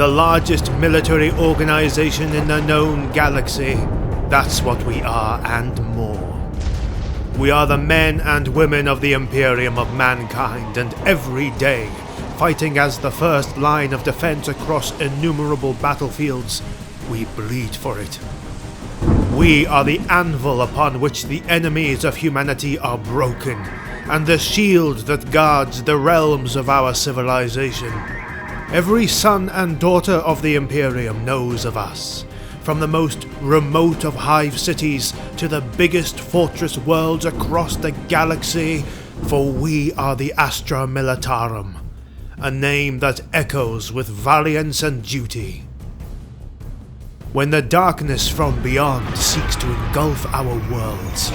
The largest military organization in the known galaxy. That's what we are and more. We are the men and women of the Imperium of mankind, and every day, fighting as the first line of defense across innumerable battlefields, we bleed for it. We are the anvil upon which the enemies of humanity are broken, and the shield that guards the realms of our civilization. Every son and daughter of the Imperium knows of us, from the most remote of hive cities to the biggest fortress worlds across the galaxy, for we are the Astra Militarum, a name that echoes with valiance and duty. When the darkness from beyond seeks to engulf our worlds,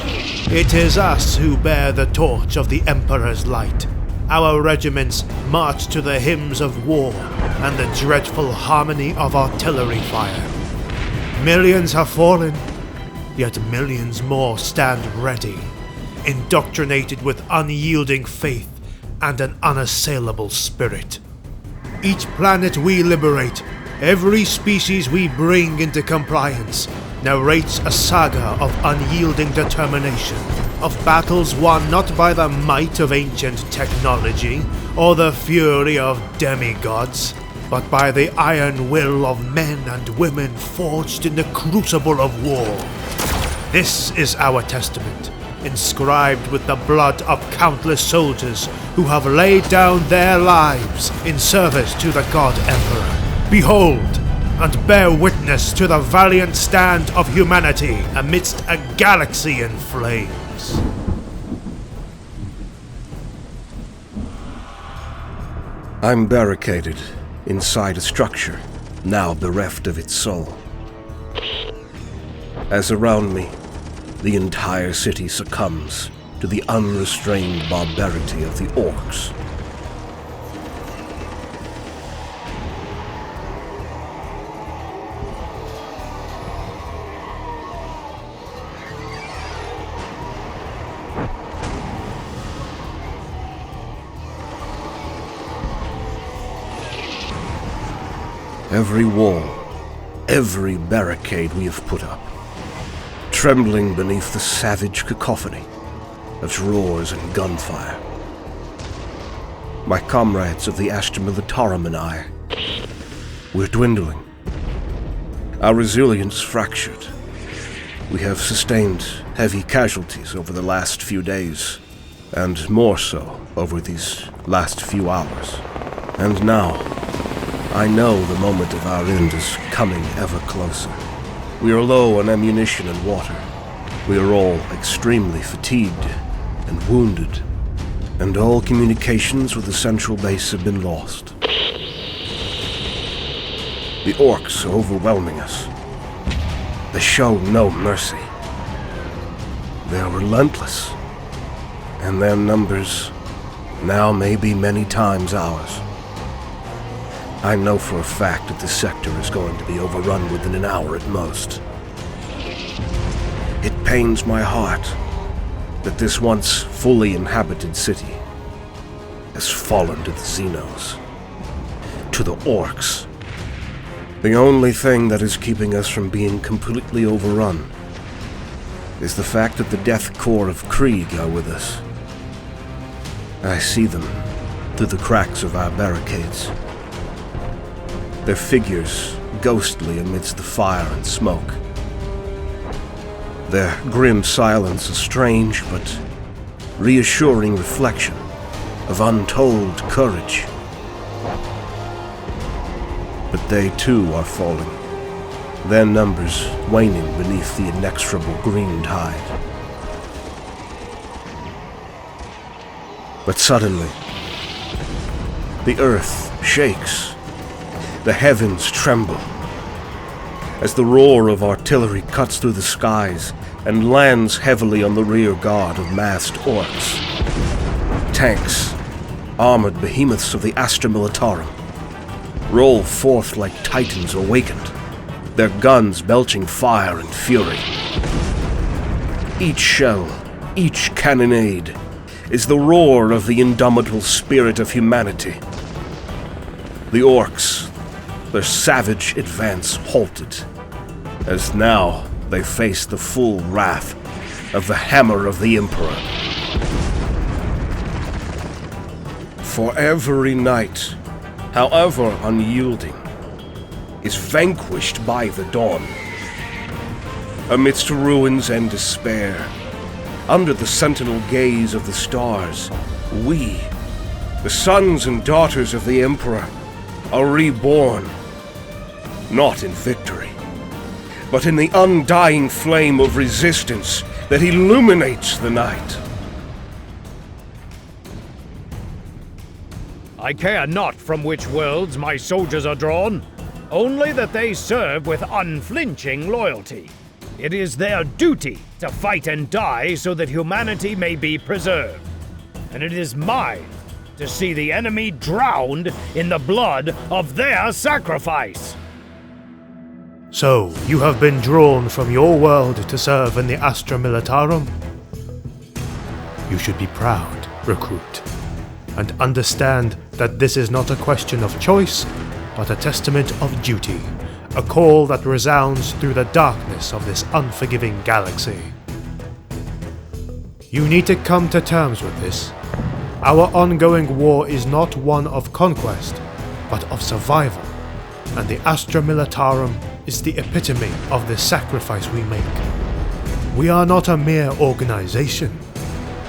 it is us who bear the torch of the Emperor's light. Our regiments march to the hymns of war and the dreadful harmony of artillery fire. Millions have fallen, yet millions more stand ready, indoctrinated with unyielding faith and an unassailable spirit. Each planet we liberate, every species we bring into compliance, narrates a saga of unyielding determination, of battles won not by the might of ancient technology or the fury of demigods, but by the iron will of men and women forged in the crucible of war. This is our testament, inscribed with the blood of countless soldiers who have laid down their lives in service to the God Emperor. Behold, and bear witness to the valiant stand of humanity amidst a galaxy in flames. I'm barricaded inside a structure, now bereft of its soul. As around me, the entire city succumbs to the unrestrained barbarity of the orcs. Every wall, every barricade we have put up, trembling beneath the savage cacophony of roars and gunfire. My comrades of the Astra Militarum and I, we're dwindling. Our resilience fractured. We have sustained heavy casualties over the last few days, and more so over these last few hours. And now, I know the moment of our end is coming ever closer. We are low on ammunition and water. We are all extremely fatigued and wounded, and all communications with the central base have been lost. The orcs are overwhelming us. They show no mercy. They are relentless, and their numbers now may be many times ours. I know for a fact that this sector is going to be overrun within an hour at most. It pains my heart that this once fully inhabited city has fallen to the Xenos, to the orcs. The only thing that is keeping us from being completely overrun is the fact that the Death Corps of Krieg are with us. I see them through the cracks of our barricades. Their figures ghostly amidst the fire and smoke. Their grim silence a strange but reassuring reflection of untold courage. But they too are falling, their numbers waning beneath the inexorable green tide. But suddenly, the earth shakes. The heavens tremble as the roar of artillery cuts through the skies and lands heavily on the rear guard of massed orcs. Tanks, armored behemoths of the Astra Militarum, roll forth like titans awakened, their guns belching fire and fury. Each shell, each cannonade, is the roar of the indomitable spirit of humanity. The orcs, their savage advance halted, as now they faced the full wrath of the hammer of the Emperor. For every knight, however unyielding, is vanquished by the dawn. Amidst ruins and despair, under the sentinel gaze of the stars, we, the sons and daughters of the Emperor, are reborn, not in victory, but in the undying flame of resistance that illuminates the night. I care not from which worlds my soldiers are drawn, only that they serve with unflinching loyalty. It is their duty to fight and die so that humanity may be preserved. And it is mine to see the enemy drowned in the blood of their sacrifice. So, you have been drawn from your world to serve in the Astra Militarum? You should be proud, recruit, and understand that this is not a question of choice, but a testament of duty, a call that resounds through the darkness of this unforgiving galaxy. You need to come to terms with this. Our ongoing war is not one of conquest, but of survival, and the Astra Militarum is the epitome of the sacrifice we make. We are not a mere organization,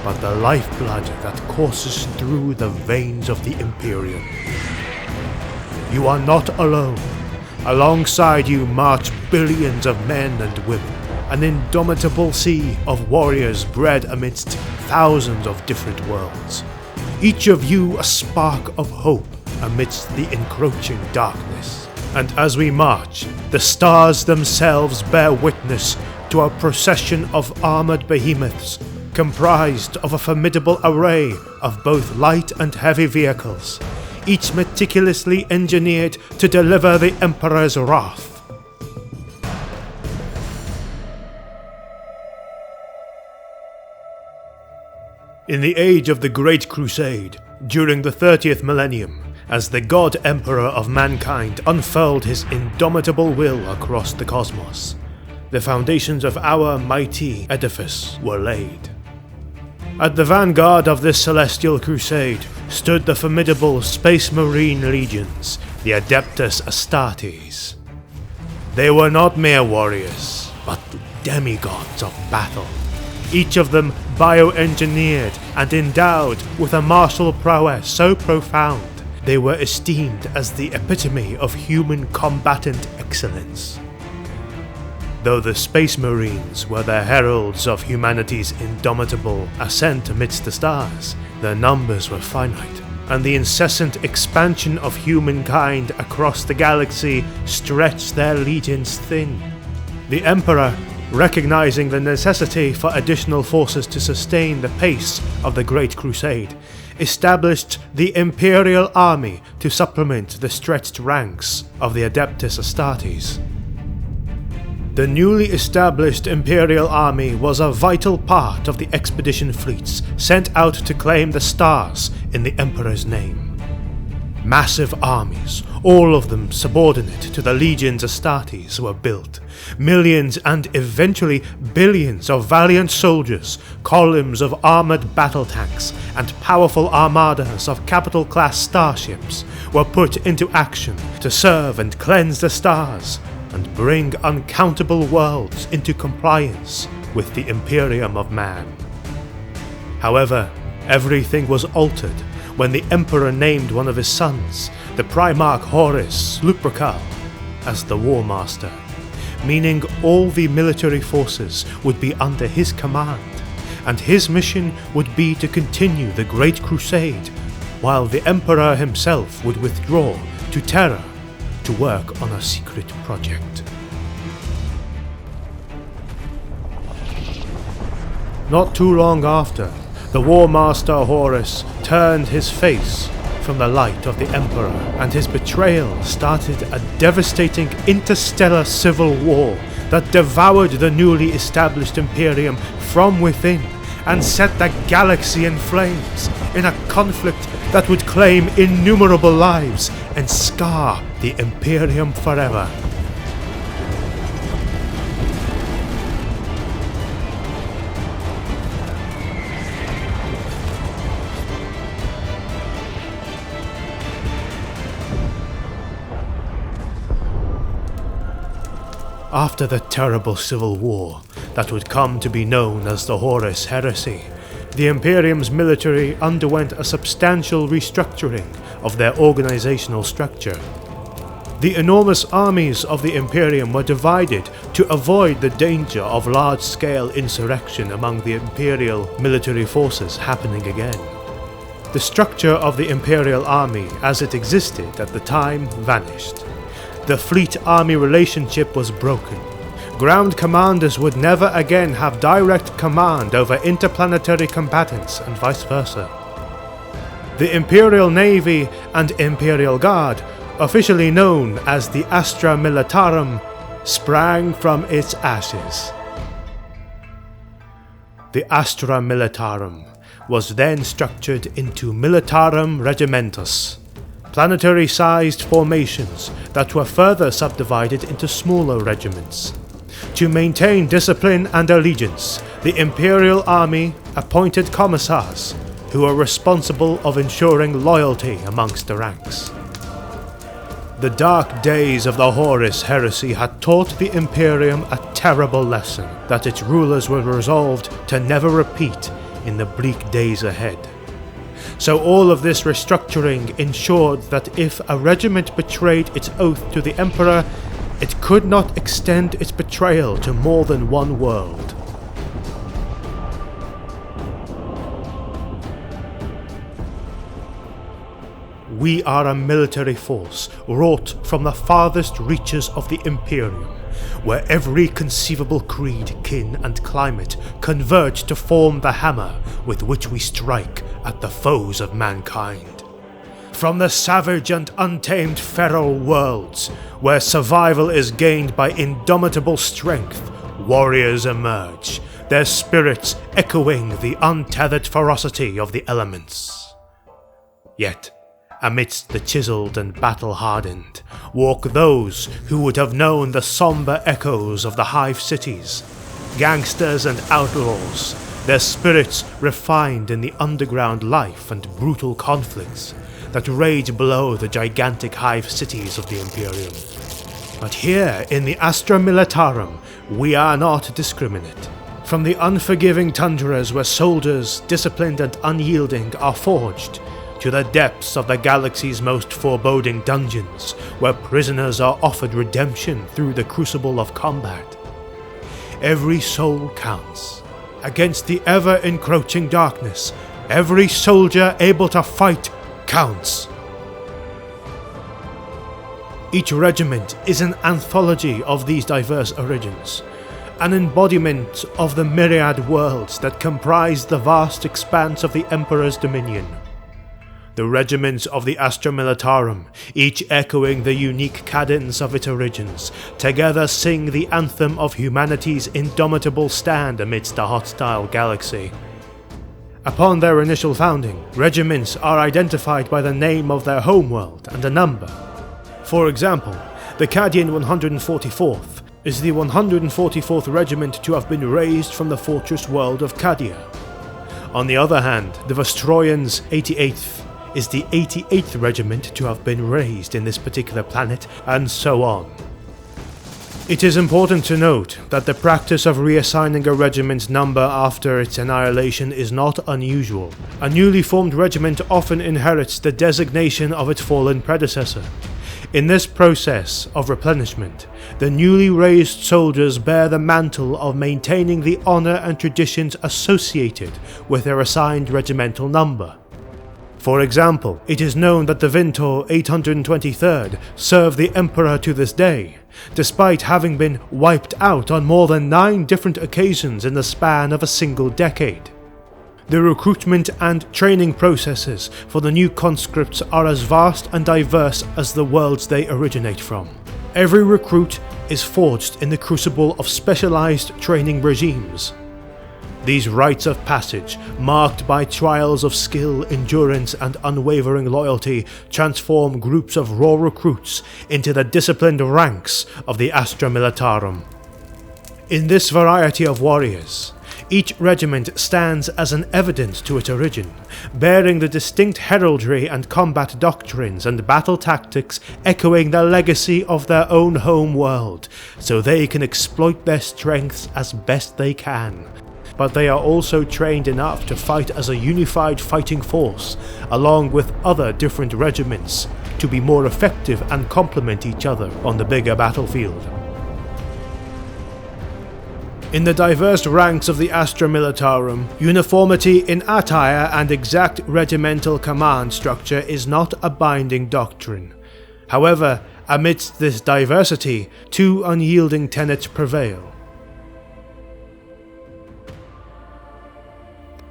but the lifeblood that courses through the veins of the Imperial. You are not alone. Alongside you march billions of men and women, an indomitable sea of warriors bred amidst thousands of different worlds. Each of you a spark of hope amidst the encroaching darkness. And as we march, the stars themselves bear witness to a procession of armored behemoths comprised of a formidable array of both light and heavy vehicles, each meticulously engineered to deliver the Emperor's wrath. In the age of the Great Crusade, during the 30th millennium, as the God Emperor of mankind unfurled his indomitable will across the cosmos, the foundations of our mighty edifice were laid. At the vanguard of this celestial crusade stood the formidable Space Marine legions, the Adeptus Astartes. They were not mere warriors, but demigods of battle, each of them bioengineered and endowed with a martial prowess so profound they were esteemed as the epitome of human combatant excellence. Though the Space Marines were the heralds of humanity's indomitable ascent amidst the stars, their numbers were finite, and the incessant expansion of humankind across the galaxy stretched their legions thin. The Emperor, recognizing the necessity for additional forces to sustain the pace of the Great Crusade, established the Imperial army to supplement the stretched ranks of the Adeptus Astartes. The newly established Imperial army was a vital part of the expedition fleets sent out to claim the stars in the Emperor's name. Massive armies, all of them subordinate to the legions Astartes, were built. Millions and eventually billions of valiant soldiers, columns of armored battle tanks, and powerful armadas of capital-class starships were put into action to serve and cleanse the stars and bring uncountable worlds into compliance with the Imperium of Man. However, everything was altered when the Emperor named one of his sons, the Primarch Horus Lupercal, as the War Master, meaning all the military forces would be under his command, and his mission would be to continue the Great Crusade, while the Emperor himself would withdraw to Terra to work on a secret project. Not too long after, the War Master Horus turned his face from the light of the Emperor, and his betrayal started a devastating interstellar civil war that devoured the newly established Imperium from within and set the galaxy in flames in a conflict that would claim innumerable lives and scar the Imperium forever. After the terrible civil war that would come to be known as the Horus Heresy, the Imperium's military underwent a substantial restructuring of their organizational structure. The enormous armies of the Imperium were divided to avoid the danger of large-scale insurrection among the Imperial military forces happening again. The structure of the Imperial army as it existed at the time vanished. The fleet-army relationship was broken. Ground commanders would never again have direct command over interplanetary combatants and vice versa. The Imperial Navy and Imperial Guard, officially known as the Astra Militarum, sprang from its ashes. The Astra Militarum was then structured into Militarum Regimentus, planetary-sized formations that were further subdivided into smaller regiments. To maintain discipline and allegiance, the Imperial Army appointed commissars who were responsible of ensuring loyalty amongst the ranks. The dark days of the Horus Heresy had taught the Imperium a terrible lesson that its rulers were resolved to never repeat in the bleak days ahead. So all of this restructuring ensured that if a regiment betrayed its oath to the Emperor, it could not extend its betrayal to more than one world. We are a military force wrought from the farthest reaches of the Imperium, where every conceivable creed, kin, and climate converge to form the hammer with which we strike at the foes of mankind. From the savage and untamed feral worlds, where survival is gained by indomitable strength, warriors emerge, their spirits echoing the untethered ferocity of the elements. Yet, amidst the chiseled and battle-hardened, walk those who would have known the somber echoes of the hive cities, gangsters and outlaws, their spirits refined in the underground life and brutal conflicts that rage below the gigantic hive cities of the Imperium. But here in the Astra Militarum, we are not discriminate. From the unforgiving tundras where soldiers, disciplined and unyielding, are forged, to the depths of the galaxy's most foreboding dungeons, where prisoners are offered redemption through the crucible of combat. Every soul counts. Against the ever-encroaching darkness, every soldier able to fight counts. Each regiment is an anthology of these diverse origins, an embodiment of the myriad worlds that comprise the vast expanse of the Emperor's dominion. The regiments of the Astra Militarum, each echoing the unique cadence of its origins, together sing the anthem of humanity's indomitable stand amidst a hostile galaxy. Upon their initial founding, regiments are identified by the name of their homeworld and a number. For example, the Cadian 144th is the 144th regiment to have been raised from the fortress world of Cadia. On the other hand, the Vostroyan's 88th is the 88th regiment to have been raised in this particular planet, and so on. It is important to note that the practice of reassigning a regiment's number after its annihilation is not unusual. A newly formed regiment often inherits the designation of its fallen predecessor. In this process of replenishment, the newly raised soldiers bear the mantle of maintaining the honor and traditions associated with their assigned regimental number. For example, it is known that the Vintor 823rd serve the Emperor to this day, despite having been wiped out on more than 9 different occasions in the span of a single decade. The recruitment and training processes for the new conscripts are as vast and diverse as the worlds they originate from. Every recruit is forged in the crucible of specialized training regimes. These rites of passage, marked by trials of skill, endurance, and unwavering loyalty, transform groups of raw recruits into the disciplined ranks of the Astra Militarum. In this variety of warriors, each regiment stands as an evidence to its origin, bearing the distinct heraldry and combat doctrines and battle tactics echoing the legacy of their own home world, so they can exploit their strengths as best they can. But they are also trained enough to fight as a unified fighting force, along with other different regiments, to be more effective and complement each other on the bigger battlefield. In the diverse ranks of the Astra Militarum, uniformity in attire and exact regimental command structure is not a binding doctrine. However, amidst this diversity, two unyielding tenets prevail.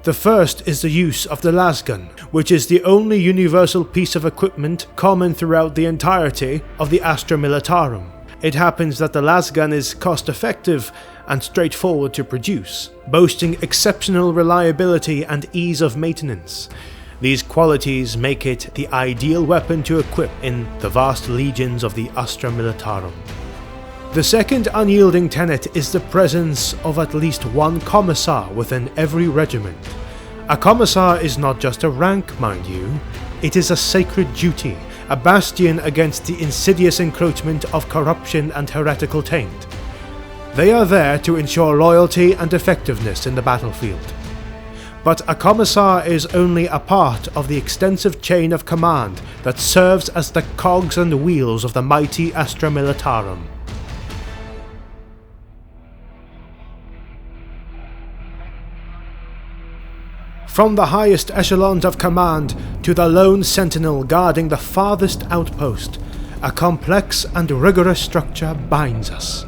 The first is the use of the lasgun, which is the only universal piece of equipment common throughout the entirety of the Astra Militarum. It happens that the lasgun is cost-effective and straightforward to produce, boasting exceptional reliability and ease of maintenance. These qualities make it the ideal weapon to equip in the vast legions of the Astra Militarum. The second unyielding tenet is the presence of at least one commissar within every regiment. A commissar is not just a rank, mind you, it is a sacred duty, a bastion against the insidious encroachment of corruption and heretical taint. They are there to ensure loyalty and effectiveness in the battlefield. But a commissar is only a part of the extensive chain of command that serves as the cogs and wheels of the mighty Astra Militarum. From the highest echelons of command to the lone sentinel guarding the farthest outpost, a complex and rigorous structure binds us.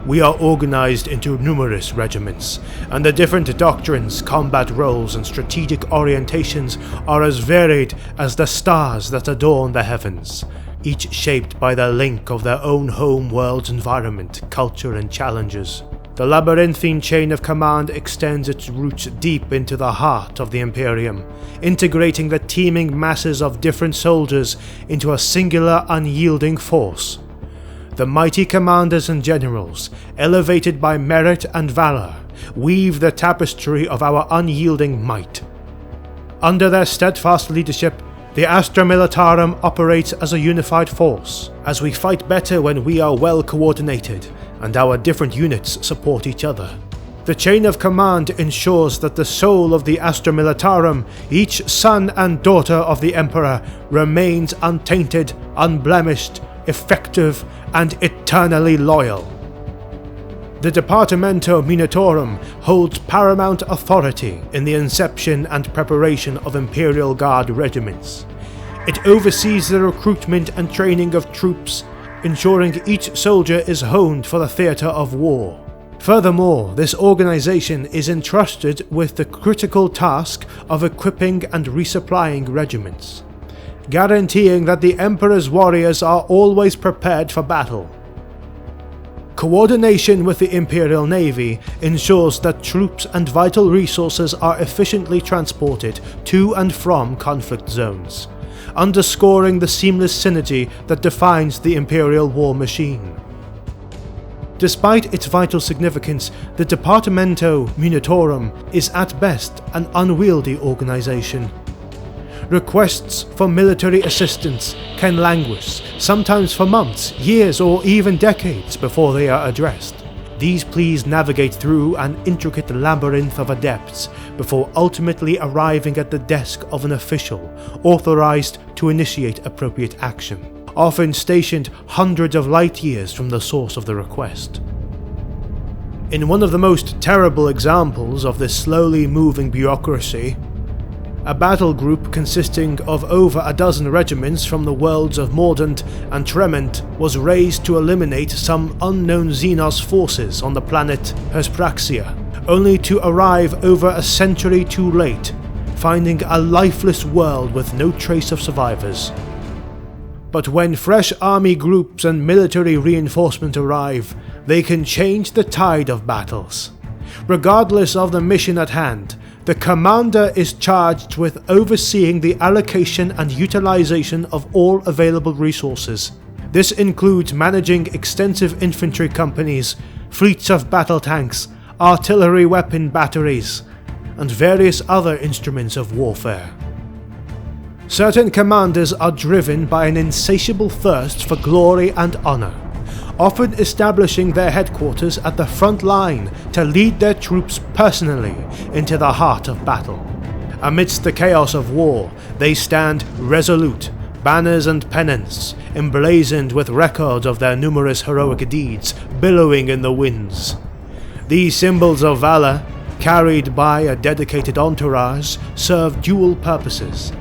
We are organized into numerous regiments, and the different doctrines, combat roles, and strategic orientations are as varied as the stars that adorn the heavens, each shaped by the link of their own home world's environment, culture, and challenges. The labyrinthine chain of command extends its roots deep into the heart of the Imperium, integrating the teeming masses of different soldiers into a singular unyielding force. The mighty commanders and generals, elevated by merit and valor, weave the tapestry of our unyielding might. Under their steadfast leadership, the Astra Militarum operates as a unified force, as we fight better when we are well coordinated, and our different units support each other. The chain of command ensures that the soul of the Astra Militarum, each son and daughter of the Emperor, remains untainted, unblemished, effective, and eternally loyal. The Departamento Militarum holds paramount authority in the inception and preparation of Imperial Guard regiments. It oversees the recruitment and training of troops, ensuring each soldier is honed for the theatre of war. Furthermore, this organization is entrusted with the critical task of equipping and resupplying regiments, guaranteeing that the Emperor's warriors are always prepared for battle. Coordination with the Imperial Navy ensures that troops and vital resources are efficiently transported to and from conflict zones, underscoring the seamless synergy that defines the Imperial war machine. Despite its vital significance, the Departamento Militarum is at best an unwieldy organization. Requests for military assistance can languish, sometimes for months, years, or even decades before they are addressed. These pleas navigate through an intricate labyrinth of adepts before ultimately arriving at the desk of an official, authorized to initiate appropriate action, often stationed hundreds of light years from the source of the request. In one of the most terrible examples of this slowly moving bureaucracy, a battle group consisting of over a dozen regiments from the worlds of Mordant and Trement was raised to eliminate some unknown Xenos forces on the planet Hespraxia, only to arrive over a century too late, finding a lifeless world with no trace of survivors. But when fresh army groups and military reinforcement arrive, they can change the tide of battles. Regardless of the mission at hand, the commander is charged with overseeing the allocation and utilization of all available resources. This includes managing extensive infantry companies, fleets of battle tanks, artillery weapon batteries, and various other instruments of warfare. Certain commanders are driven by an insatiable thirst for glory and honor, often establishing their headquarters at the front line to lead their troops personally into the heart of battle. Amidst the chaos of war, they stand resolute, banners and pennants, emblazoned with records of their numerous heroic deeds, billowing in the winds. These symbols of valor, carried by a dedicated entourage, serve dual purposes.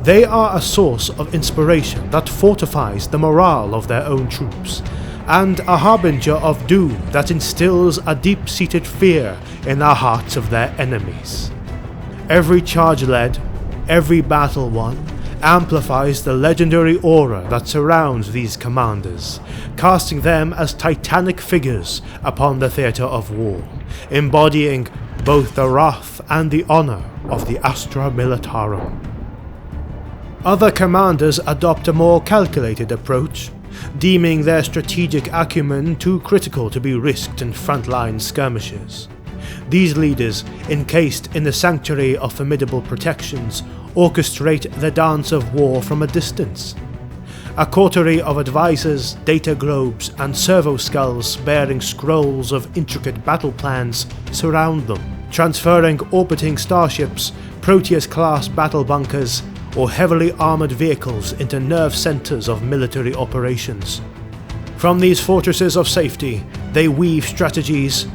They are a source of inspiration that fortifies the morale of their own troops, and a harbinger of doom that instills a deep-seated fear in the hearts of their enemies. Every charge led, every battle won, amplifies the legendary aura that surrounds these commanders, casting them as titanic figures upon the theatre of war, embodying both the wrath and the honor of the Astra Militarum. Other commanders adopt a more calculated approach, deeming their strategic acumen too critical to be risked in frontline skirmishes. These leaders, encased in the sanctuary of formidable protections, orchestrate the dance of war from a distance. A coterie of advisors, data globes, and servo skulls bearing scrolls of intricate battle plans surround them, transferring orbiting starships, Proteus-class battle bunkers, or heavily armored vehicles into nerve centers of military operations. From these fortresses of safety, they weave strategies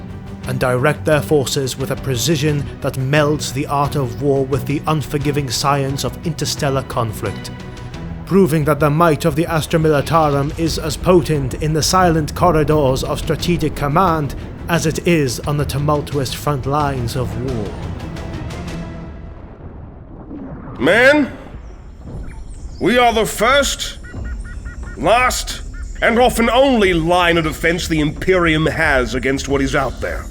and direct their forces with a precision that melds the art of war with the unforgiving science of interstellar conflict, proving that the might of the Astra Militarum is as potent in the silent corridors of strategic command as it is on the tumultuous front lines of war. Men, we are the first, last, and often only line of defense the Imperium has against what is out there.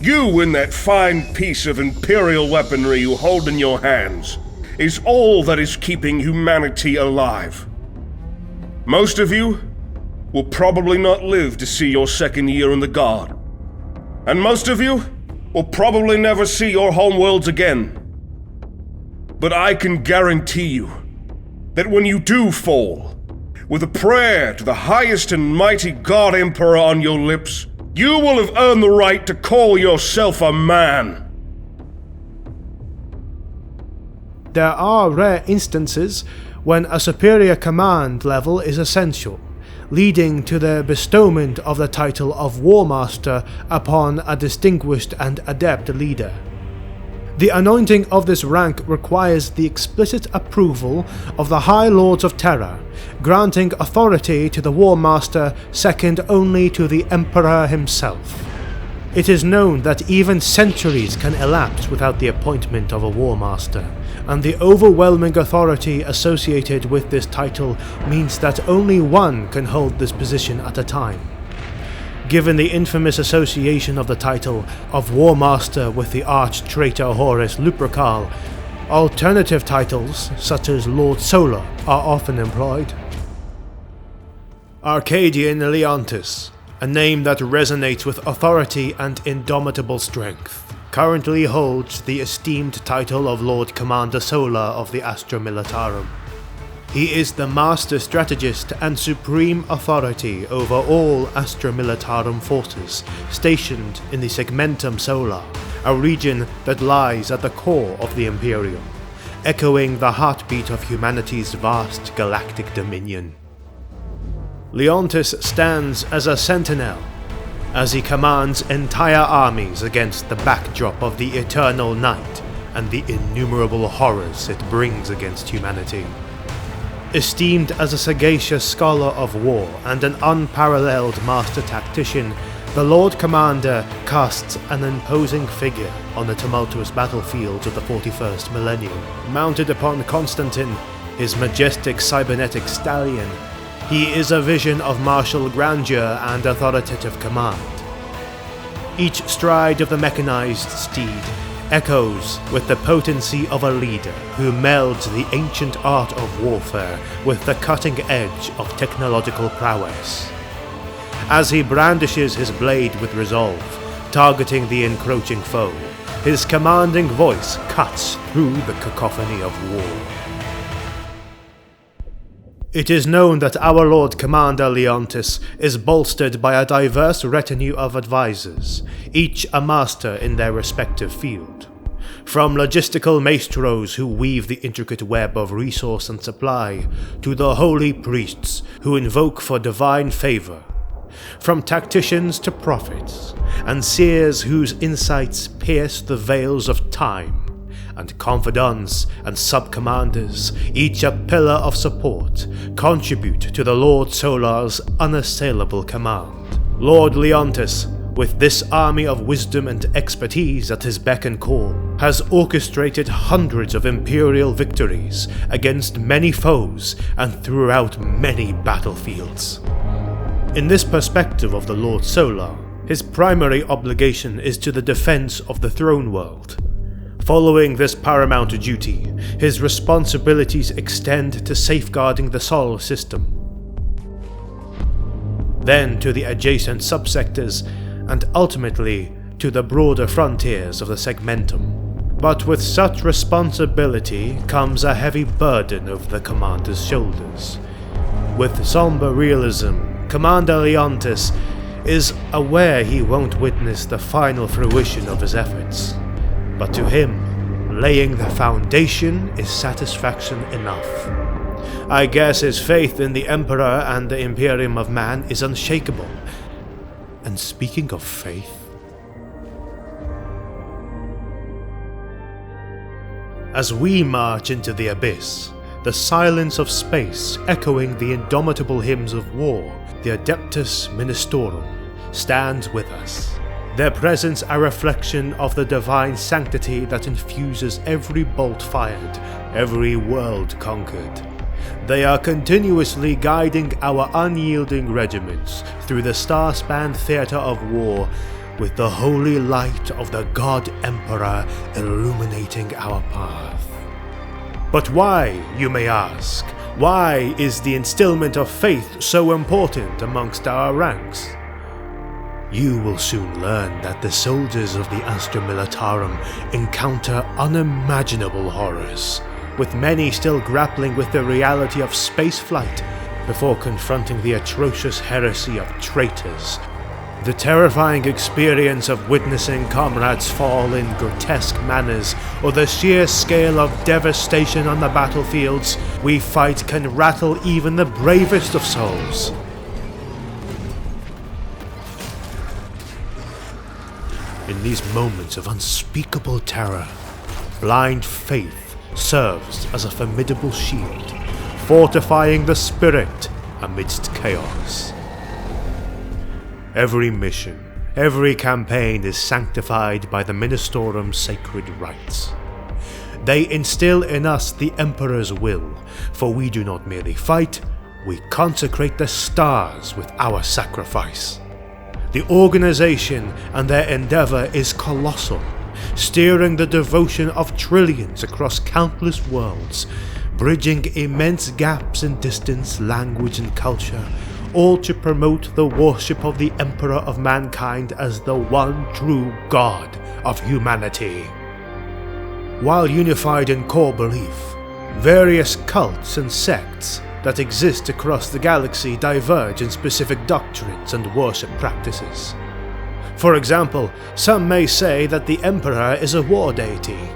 You and that fine piece of Imperial weaponry you hold in your hands is all that is keeping humanity alive. Most of you will probably not live to see your second year in the Guard. And most of you will probably never see your homeworlds again. But I can guarantee you that when you do fall, with a prayer to the highest and mighty God Emperor on your lips, you will have earned the right to call yourself a man. There are rare instances when a superior command level is essential, leading to the bestowment of the title of War Master upon a distinguished and adept leader. The anointing of this rank requires the explicit approval of the High Lords of Terra, granting authority to the War Master second only to the Emperor himself. It is known that even centuries can elapse without the appointment of a War Master, and the overwhelming authority associated with this title means that only one can hold this position at a time. Given the infamous association of the title of War Master with the arch-traitor Horus Lupercal, alternative titles, such as Lord Solar, are often employed. Arcadian Leontis, a name that resonates with authority and indomitable strength, currently holds the esteemed title of Lord Commander Solar of the Astra Militarum. He is the master strategist and supreme authority over all Astra Militarum forces stationed in the Segmentum Solar, a region that lies at the core of the Imperial, echoing the heartbeat of humanity's vast galactic dominion. Leontis stands as a sentinel, as he commands entire armies against the backdrop of the eternal night and the innumerable horrors it brings against humanity. Esteemed as a sagacious scholar of war and an unparalleled master tactician, the Lord Commander casts an imposing figure on the tumultuous battlefields of the 41st millennium. Mounted upon Constantine, his majestic cybernetic stallion, he is a vision of martial grandeur and authoritative command. Each stride of the mechanized steed echoes with the potency of a leader who melds the ancient art of warfare with the cutting edge of technological prowess. As he brandishes his blade with resolve, targeting the encroaching foe, his commanding voice cuts through the cacophony of war. It is known that our Lord Commander Leontis is bolstered by a diverse retinue of advisors, each a master in their respective field. From logistical maestros who weave the intricate web of resource and supply, to the holy priests who invoke for divine favor. From tacticians to prophets, and seers whose insights pierce the veils of time, and confidants and sub-commanders, each a pillar of support, contribute to the Lord Solar's unassailable command. Lord Leontis, with this army of wisdom and expertise at his beck and call, has orchestrated hundreds of Imperial victories against many foes and throughout many battlefields. In this perspective of the Lord Solar, his primary obligation is to the defense of the throne world. Following this paramount duty, his responsibilities extend to safeguarding the Sol system, then to the adjacent subsectors, and ultimately to the broader frontiers of the segmentum. But with such responsibility comes a heavy burden over the commander's shoulders. With somber realism, Commander Leontis is aware he won't witness the final fruition of his efforts. But to him, laying the foundation is satisfaction enough. I guess his faith in the Emperor and the Imperium of Man is unshakable. And speaking of faith, as we march into the abyss, the silence of space echoing the indomitable hymns of war, the Adeptus Ministorum stands with us. Their presence a reflection of the divine sanctity that infuses every bolt fired, every world conquered. They are continuously guiding our unyielding regiments through the star-spanned theatre of war, with the holy light of the God Emperor illuminating our path. But why, you may ask? Why is the instillment of faith so important amongst our ranks? You will soon learn that the soldiers of the Astra Militarum encounter unimaginable horrors, with many still grappling with the reality of spaceflight before confronting the atrocious heresy of traitors. The terrifying experience of witnessing comrades fall in grotesque manners, or the sheer scale of devastation on the battlefields we fight can rattle even the bravest of souls. In these moments of unspeakable terror, blind faith serves as a formidable shield, fortifying the spirit amidst chaos. Every mission, every campaign is sanctified by the Ministorum's sacred rites. They instill in us the Emperor's will, for we do not merely fight, we consecrate the stars with our sacrifice. The organization and their endeavor is colossal, steering the devotion of trillions across countless worlds, bridging immense gaps in distance, language, and culture, all to promote the worship of the Emperor of Mankind as the one true God of humanity. While unified in core belief, various cults and sects that exist across the galaxy diverge in specific doctrines and worship practices. For example, some may say that the Emperor is a war deity,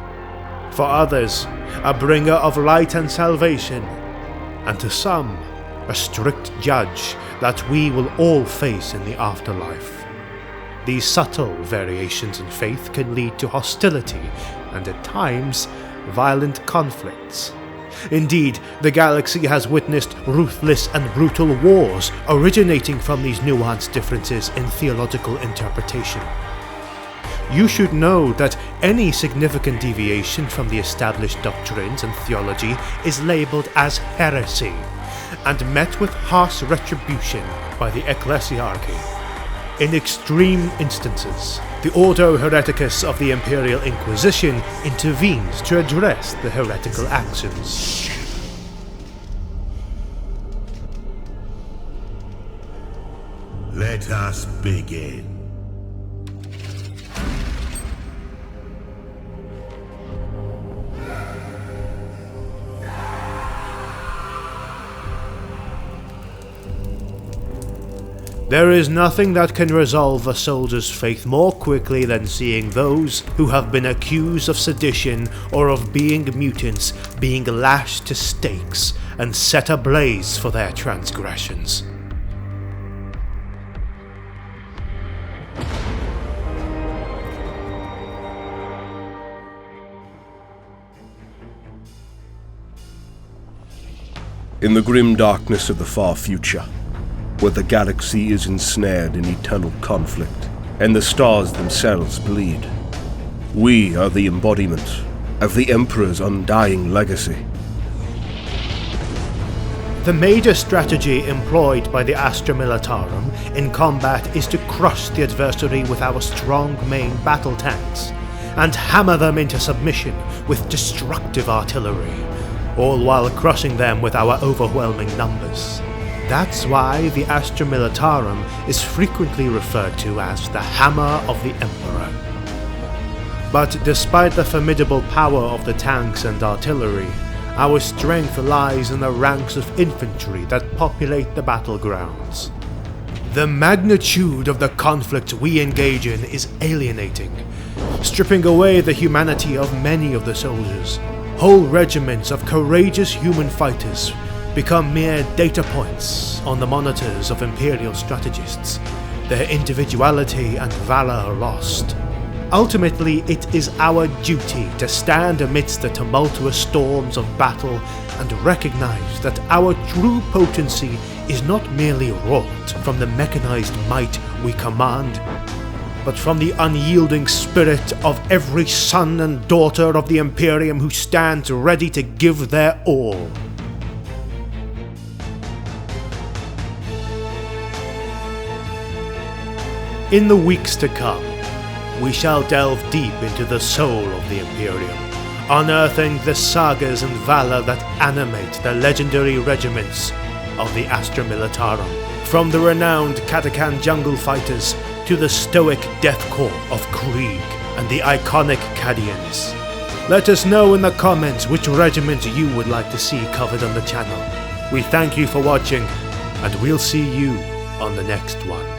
for others, a bringer of light and salvation, and to some, a strict judge that we will all face in the afterlife. These subtle variations in faith can lead to hostility and at times violent conflicts. Indeed, the galaxy has witnessed ruthless and brutal wars originating from these nuanced differences in theological interpretation. You should know that any significant deviation from the established doctrines and theology is labeled as heresy, and met with harsh retribution by the ecclesiarchy. In extreme instances, The Ordo Hereticus of the Imperial Inquisition intervenes to address the heretical actions. Let us begin. There is nothing that can resolve a soldier's faith more quickly than seeing those who have been accused of sedition or of being mutants being lashed to stakes and set ablaze for their transgressions. In the grim darkness of the far future, where the galaxy is ensnared in eternal conflict, and the stars themselves bleed, we are the embodiment of the Emperor's undying legacy. The major strategy employed by the Astra Militarum in combat is to crush the adversary with our strong main battle tanks, and hammer them into submission with destructive artillery, all while crushing them with our overwhelming numbers. That's why the Astra Militarum is frequently referred to as the Hammer of the Emperor. But despite the formidable power of the tanks and artillery, our strength lies in the ranks of infantry that populate the battlegrounds. The magnitude of the conflict we engage in is alienating, stripping away the humanity of many of the soldiers. Whole regiments of courageous human fighters become mere data points on the monitors of Imperial strategists, their individuality and valor lost. Ultimately, it is our duty to stand amidst the tumultuous storms of battle and recognize that our true potency is not merely wrought from the mechanized might we command, but from the unyielding spirit of every son and daughter of the Imperium who stands ready to give their all. In the weeks to come, we shall delve deep into the soul of the Imperium, unearthing the sagas and valor that animate the legendary regiments of the Astra Militarum, from the renowned Katakan jungle fighters to the stoic death corps of Krieg and the iconic Cadians. Let us know in the comments which regiment you would like to see covered on the channel. We thank you for watching, and we'll see you on the next one.